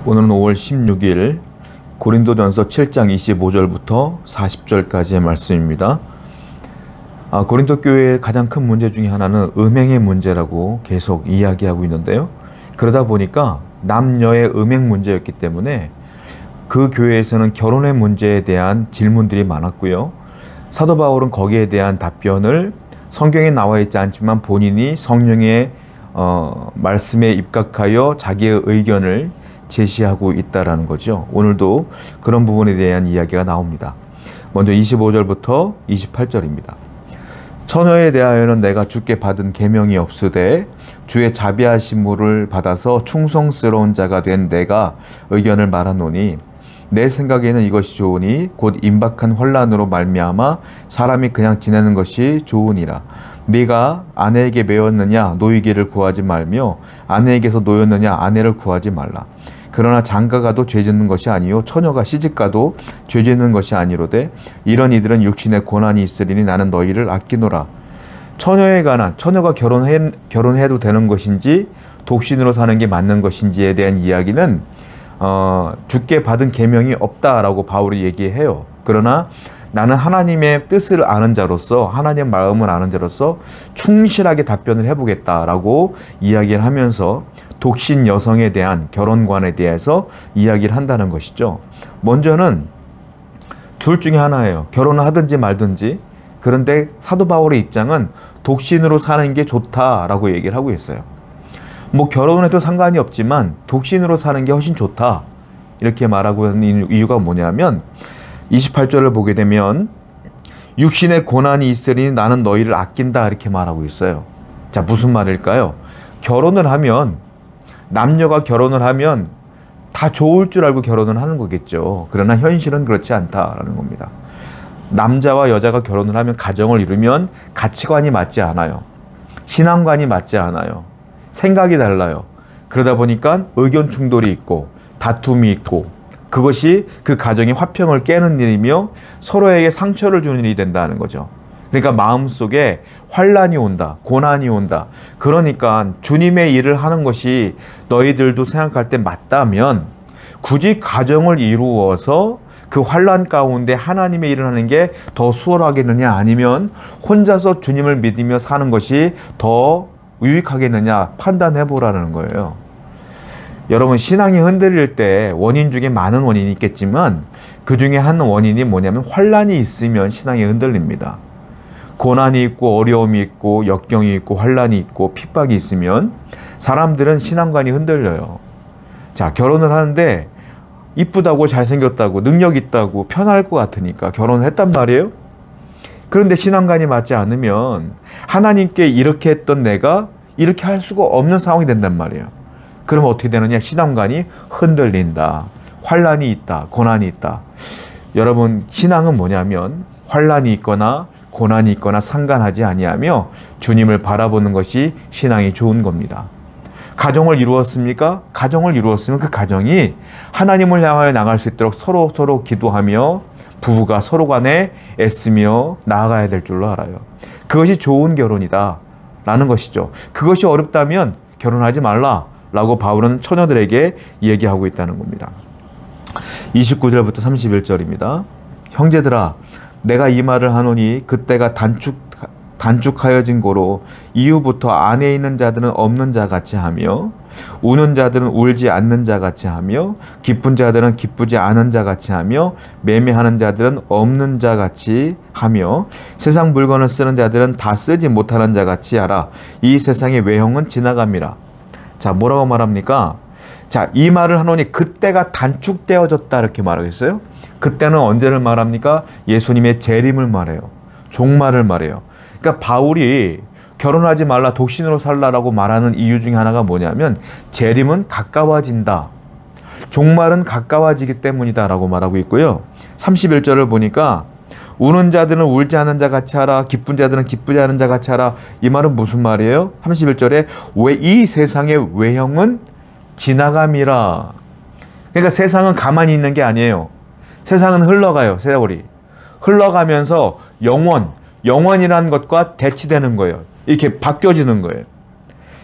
오늘은 5월 16일 고린도전서 7장 25절부터 40절까지의 말씀입니다. 고린도 교회의 가장 큰 문제 중에 하나는 음행의 문제라고 계속 이야기하고 있는데요. 그러다 보니까 남녀의 음행 문제였기 때문에 그 교회에서는 결혼의 문제에 대한 질문들이 많았고요. 사도 바울은 거기에 대한 답변을 성경에 나와 있지 않지만 본인이 성령의 말씀에 입각하여 자기의 의견을 제시하고 있다라는 거죠. 오늘도 그런 부분에 대한 이야기가 나옵니다. 먼저 25절부터 28절입니다. 처녀에 대하여는 내가 주께 받은 계명이 없으되 주의 자비하심을 받아서 충성스러운 자가 된 내가 의견을 말하노니 내 생각에는 이것이 좋으니 곧 임박한 환난으로 말미암아 사람이 그냥 지내는 것이 좋으니라. 네가 아내에게 매였느냐 노이기를 구하지 말며 아내에게서 노였느냐 아내를 구하지 말라. 그러나 장가가도 죄짓는 것이 아니요 처녀가 시집가도 죄짓는 것이 아니로되 이런 이들은 육신의 고난이 있으리니 나는 너희를 아끼노라. 처녀에 관한 처녀가 결혼해도 되는 것인지 독신으로 사는 게 맞는 것인지에 대한 이야기는 주께 받은 계명이 없다라고 바울이 얘기해요. 그러나 나는 하나님의 뜻을 아는 자로서 하나님의 마음을 아는 자로서 충실하게 답변을 해보겠다라고 이야기를 하면서 독신 여성에 대한 결혼관에 대해서 이야기를 한다는 것이죠. 먼저는 둘 중에 하나예요. 결혼을 하든지 말든지. 그런데 사도 바울의 입장은 독신으로 사는 게 좋다라고 얘기를 하고 있어요. 뭐 결혼해도 상관이 없지만 독신으로 사는 게 훨씬 좋다 이렇게 말하고 있는 이유가 뭐냐면 28절을 보게 되면 육신의 고난이 있으니 나는 너희를 아낀다 이렇게 말하고 있어요. 자, 무슨 말일까요? 결혼을 하면 남녀가 결혼을 하면 다 좋을 줄 알고 결혼을 하는 거겠죠. 그러나 현실은 그렇지 않다라는 겁니다. 남자와 여자가 결혼을 하면 가정을 이루면 가치관이 맞지 않아요. 신앙관이 맞지 않아요. 생각이 달라요. 그러다 보니까 의견 충돌이 있고 다툼이 있고 그것이 그 가정의 화평을 깨는 일이며 서로에게 상처를 주는 일이 된다는 거죠. 그러니까 마음속에 환난이 온다, 고난이 온다. 그러니까 주님의 일을 하는 것이 너희들도 생각할 때 맞다면 굳이 가정을 이루어서 그 환난 가운데 하나님의 일을 하는 게 더 수월하겠느냐 아니면 혼자서 주님을 믿으며 사는 것이 더 유익하겠느냐 판단해 보라는 거예요. 여러분 신앙이 흔들릴 때 원인 중에 많은 원인이 있겠지만 그 중에 한 원인이 뭐냐면 환난이 있으면 신앙이 흔들립니다. 고난이 있고 어려움이 있고 역경이 있고 환난이 있고 핍박이 있으면 사람들은 신앙관이 흔들려요. 자, 결혼을 하는데 이쁘다고 잘생겼다고 능력 있다고 편할 것 같으니까 결혼을 했단 말이에요. 그런데 신앙관이 맞지 않으면 하나님께 이렇게 했던 내가 이렇게 할 수가 없는 상황이 된단 말이에요. 그러면 어떻게 되느냐? 신앙관이 흔들린다. 환난이 있다. 고난이 있다. 여러분 신앙은 뭐냐면 환난이 있거나 고난이 있거나 상관하지 아니하며 주님을 바라보는 것이 신앙이 좋은 겁니다. 가정을 이루었습니까? 가정을 이루었으면 그 가정이 하나님을 향하여 나갈 수 있도록 서로 기도하며 부부가 서로 간에 애쓰며 나아가야 될 줄로 알아요. 그것이 좋은 결혼이다 라는 것이죠. 그것이 어렵다면 결혼하지 말라 라고 바울은 처녀들에게 얘기하고 있다는 겁니다. 29절부터 31절입니다. 형제들아 내가 이 말을 하노니 그때가 단축하여진 고로 이후부터 안에 있는 자들은 없는 자 같이 하며 우는 자들은 울지 않는 자 같이 하며 기쁜 자들은 기쁘지 않은 자 같이 하며 매매하는 자들은 없는 자 같이 하며 세상 물건을 쓰는 자들은 다 쓰지 못하는 자 같이 하라. 이 세상의 외형은 지나갑니다. 자, 뭐라고 말합니까? 자, 이 말을 하노니 그때가 단축되어졌다 이렇게 말하겠어요? 그때는 언제를 말합니까? 예수님의 재림을 말해요. 종말을 말해요. 그러니까 바울이 결혼하지 말라 독신으로 살라라고 말하는 이유 중에 하나가 뭐냐면 재림은 가까워진다. 종말은 가까워지기 때문이다 라고 말하고 있고요. 31절을 보니까 우는 자들은 울지 않는 자 같이 하라. 기쁜 자들은 기쁘지 않은 자 같이 하라. 이 말은 무슨 말이에요? 31절에 왜 이 세상의 외형은 지나감이라. 그러니까 세상은 가만히 있는 게 아니에요. 세상은 흘러가요. 세월이 흘러가면서 영원이라는 것과 대치되는 거예요. 이렇게 바뀌어지는 거예요.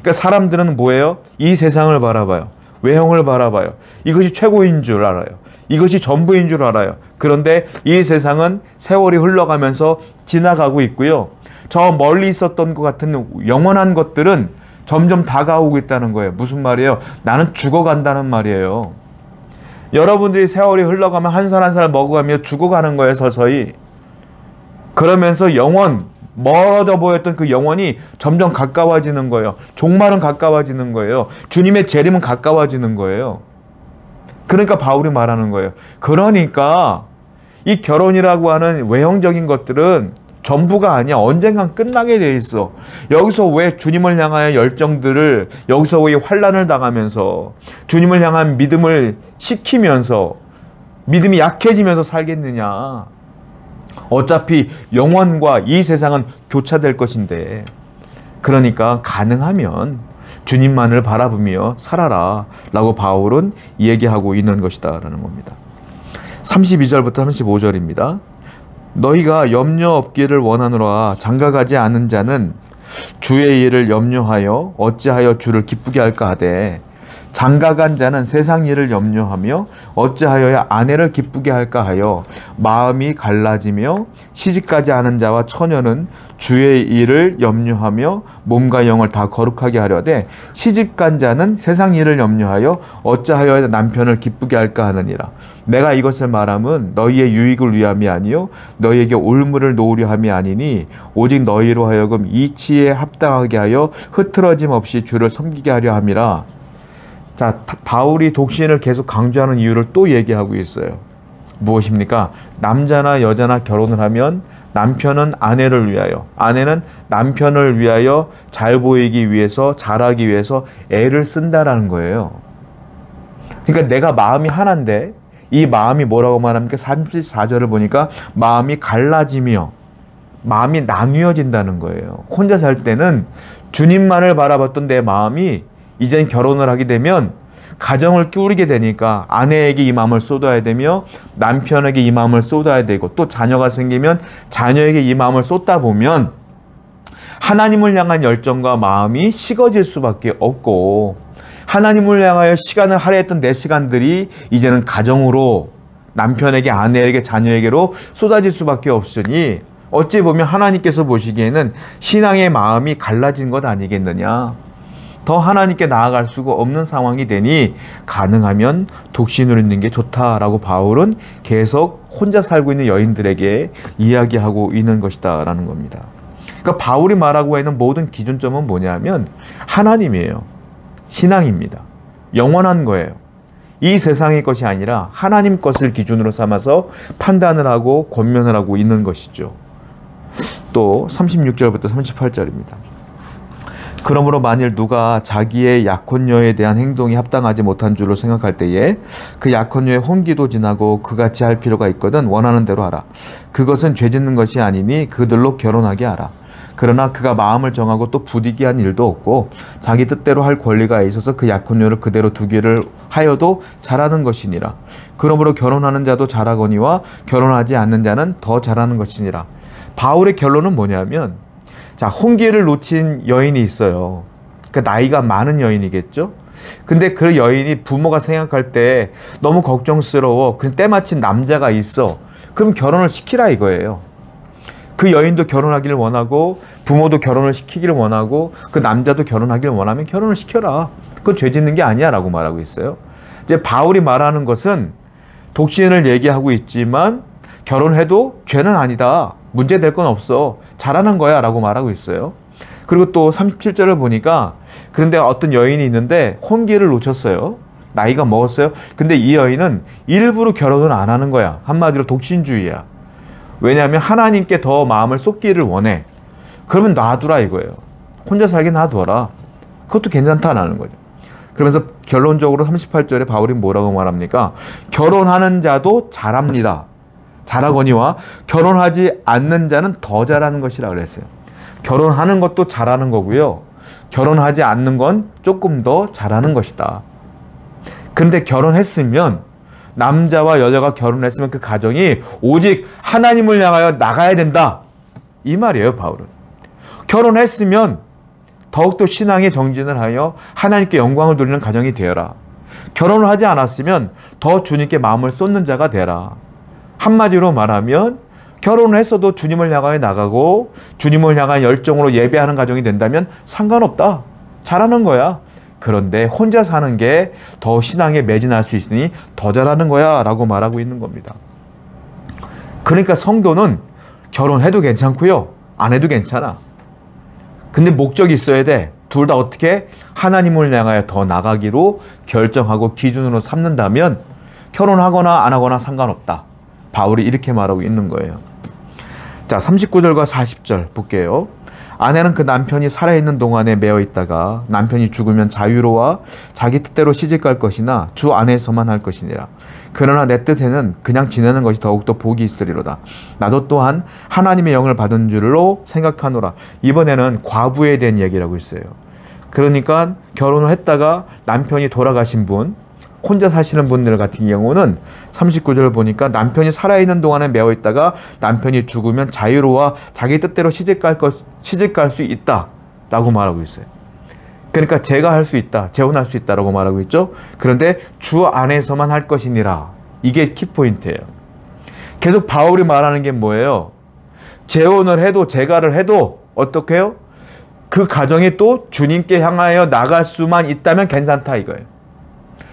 그러니까 사람들은 뭐예요? 이 세상을 바라봐요. 외형을 바라봐요. 이것이 최고인 줄 알아요. 이것이 전부인 줄 알아요. 그런데 이 세상은 세월이 흘러가면서 지나가고 있고요. 저 멀리 있었던 것 같은 영원한 것들은 점점 다가오고 있다는 거예요. 무슨 말이에요? 나는 죽어간다는 말이에요. 여러분들이 세월이 흘러가면 한 살 한 살 먹어가며 죽어가는 거예요. 서서히. 그러면서 영원, 멀어져 보였던 그 영혼이 점점 가까워지는 거예요. 종말은 가까워지는 거예요. 주님의 재림은 가까워지는 거예요. 그러니까 바울이 말하는 거예요. 그러니까 이 결혼이라고 하는 외형적인 것들은 전부가 아니야. 언젠간 끝나게 돼 있어. 여기서 왜 주님을 향하여 열정들을, 여기서 왜 환난을 당하면서 주님을 향한 믿음을 식히면서 믿음이 약해지면서 살겠느냐. 어차피 영원과 이 세상은 교차될 것인데, 그러니까 가능하면 주님만을 바라보며 살아라 라고 바울은 얘기하고 있는 것이다 라는 겁니다. 32절부터 35절입니다. 너희가 염려 없기를 원하노라. 장가가지 않은 자는 주의 일을 염려하여 어찌하여 주를 기쁘게 할까 하되, 장가간 자는 세상 일을 염려하며 어찌하여야 아내를 기쁘게 할까 하여 마음이 갈라지며, 시집가지 않은 자와 처녀는 주의 일을 염려하며 몸과 영을 다 거룩하게 하려되, 시집간 자는 세상 일을 염려하여 어찌하여야 남편을 기쁘게 할까 하느니라. 내가 이것을 말함은 너희의 유익을 위함이 아니요 너희에게 올무를 놓으려 함이 아니니, 오직 너희로 하여금 이치에 합당하게 하여 흐트러짐 없이 주를 섬기게 하려 함이라. 자, 바울이 독신을 계속 강조하는 이유를 또 얘기하고 있어요. 무엇입니까? 남자나 여자나 결혼을 하면 남편은 아내를 위하여, 아내는 남편을 위하여 잘 보이기 위해서, 잘하기 위해서 애를 쓴다라는 거예요. 그러니까 내가 마음이 하나인데 이 마음이 뭐라고 말합니까? 34절을 보니까 마음이 갈라지며 마음이 나뉘어진다는 거예요. 혼자 살 때는 주님만을 바라봤던 내 마음이 이젠 결혼을 하게 되면 가정을 꾸리게 되니까 아내에게 이 마음을 쏟아야 되며 남편에게 이 마음을 쏟아야 되고, 또 자녀가 생기면 자녀에게 이 마음을 쏟다 보면 하나님을 향한 열정과 마음이 식어질 수밖에 없고, 하나님을 향하여 시간을 할애했던 내 시간들이 이제는 가정으로, 남편에게, 아내에게, 자녀에게로 쏟아질 수밖에 없으니, 어찌 보면 하나님께서 보시기에는 신앙의 마음이 갈라진 것 아니겠느냐. 더 하나님께 나아갈 수가 없는 상황이 되니 가능하면 독신으로 있는 게 좋다라고 바울은 계속 혼자 살고 있는 여인들에게 이야기하고 있는 것이다 라는 겁니다. 그러니까 바울이 말하고 있는 모든 기준점은 뭐냐면 하나님이에요. 신앙입니다. 영원한 거예요. 이 세상의 것이 아니라 하나님 것을 기준으로 삼아서 판단을 하고 권면을 하고 있는 것이죠. 또 36절부터 38절입니다. 그러므로 만일 누가 자기의 약혼녀에 대한 행동이 합당하지 못한 줄로 생각할 때에 그 약혼녀의 혼기도 지나고 그같이 할 필요가 있거든 원하는 대로 하라. 그것은 죄 짓는 것이 아니니 그들로 결혼하게 하라. 그러나 그가 마음을 정하고 또 부득이한 일도 없고 자기 뜻대로 할 권리가 있어서 그 약혼녀를 그대로 두기를 하여도 잘하는 것이니라. 그러므로 결혼하는 자도 잘하거니와 결혼하지 않는 자는 더 잘하는 것이니라. 바울의 결론은 뭐냐면, 자, 혼기를 놓친 여인이 있어요. 그러니까 나이가 많은 여인이겠죠. 근데 그 여인이 부모가 생각할 때 너무 걱정스러워. 그럼 때마침 남자가 있어. 그럼 결혼을 시키라 이거예요. 그 여인도 결혼하기를 원하고 부모도 결혼을 시키기를 원하고 그 남자도 결혼하기를 원하면 결혼을 시켜라. 그건 죄 짓는 게 아니야 라고 말하고 있어요. 이제 바울이 말하는 것은 독신을 얘기하고 있지만 결혼해도 죄는 아니다. 문제될 건 없어. 잘하는 거야 라고 말하고 있어요. 그리고 또 37절을 보니까, 그런데 어떤 여인이 있는데 혼기를 놓쳤어요. 나이가 먹었어요. 근데 이 여인은 일부러 결혼을 안 하는 거야. 한마디로 독신주의야. 왜냐하면 하나님께 더 마음을 쏟기를 원해. 그러면 놔두라 이거예요. 혼자 살게 놔둬라. 그것도 괜찮다라는 거죠. 그러면서 결론적으로 38절에 바울이 뭐라고 말합니까? 결혼하는 자도 잘합니다. 잘하거니와 결혼하지 않는 자는 더 잘하는 것이라 그랬어요. 결혼하는 것도 잘하는 거고요. 결혼하지 않는 건 조금 더 잘하는 것이다. 그런데 결혼했으면, 남자와 여자가 결혼했으면 그 가정이 오직 하나님을 향하여 나가야 된다. 이 말이에요, 바울은. 결혼했으면 더욱더 신앙의 정진을 하여 하나님께 영광을 돌리는 가정이 되어라. 결혼을 하지 않았으면 더 주님께 마음을 쏟는 자가 되라. 한마디로 말하면 결혼을 했어도 주님을 향하여 나가고 주님을 향한 열정으로 예배하는 가정이 된다면 상관없다. 잘하는 거야. 그런데 혼자 사는 게 더 신앙에 매진할 수 있으니 더 잘하는 거야 라고 말하고 있는 겁니다. 그러니까 성도는 결혼해도 괜찮고요. 안 해도 괜찮아. 근데 목적이 있어야 돼. 둘 다 어떻게 하나님을 향하여 더 나가기로 결정하고 기준으로 삼는다면 결혼하거나 안 하거나 상관없다. 바울이 이렇게 말하고 있는 거예요. 자, 39절과 40절 볼게요. 아내는 그 남편이 살아있는 동안에 매어 있다가 남편이 죽으면 자유로워 자기 뜻대로 시집갈 것이나 주 안에서만 할 것이니라. 그러나 내 뜻에는 그냥 지내는 것이 더욱더 복이 있으리로다. 나도 또한 하나님의 영을 받은 줄로 생각하노라. 이번에는 과부에 대한 얘기라고 있어요. 그러니까 결혼을 했다가 남편이 돌아가신 분, 혼자 사시는 분들 같은 경우는 39절 보니까 남편이 살아있는 동안에 매어 있다가 남편이 죽으면 자유로워 자기 뜻대로 시집갈 수 있다 라고 말하고 있어요. 그러니까 제가 할 수 있다, 재혼할 수 있다라고 말하고 있죠. 그런데 주 안에서만 할 것이니라. 이게 키포인트예요. 계속 바울이 말하는 게 뭐예요? 재혼을 해도 재가를 해도 어떻게 해요? 그 가정이 또 주님께 향하여 나갈 수만 있다면 괜찮다 이거예요.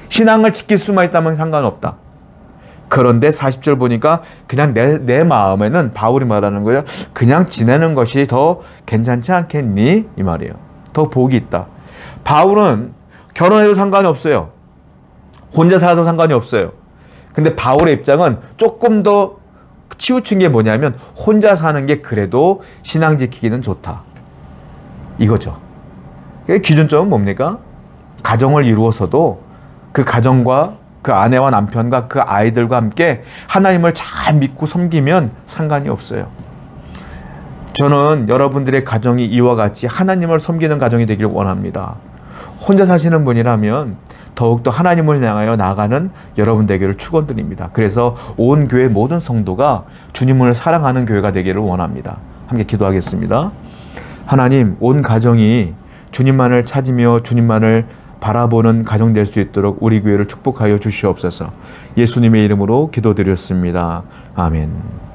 신앙을 지킬 수만 있다면 상관없다. 그런데 40절 보니까 그냥 내 마음에는 바울이 말하는 거예요. 그냥 지내는 것이 더 괜찮지 않겠니? 이 말이에요. 더 복이 있다. 바울은 결혼해도 상관이 없어요. 혼자 살아도 상관이 없어요. 근데 바울의 입장은 조금 더 치우친 게 뭐냐면 혼자 사는 게 그래도 신앙 지키기는 좋다. 이거죠. 기준점은 뭡니까? 가정을 이루어서도 그 가정과 그 아내와 남편과 그 아이들과 함께 하나님을 잘 믿고 섬기면 상관이 없어요. 저는 여러분들의 가정이 이와 같이 하나님을 섬기는 가정이 되길 원합니다. 혼자 사시는 분이라면 더욱더 하나님을 향하여 나가는 여러분 되기를 축원드립니다. 그래서 온 교회 모든 성도가 주님을 사랑하는 교회가 되기를 원합니다. 함께 기도하겠습니다. 하나님, 온 가정이 주님만을 찾으며 주님만을 바라보는 가정 될 수 있도록 우리 교회를 축복하여 주시옵소서. 예수님의 이름으로 기도드렸습니다. 아멘.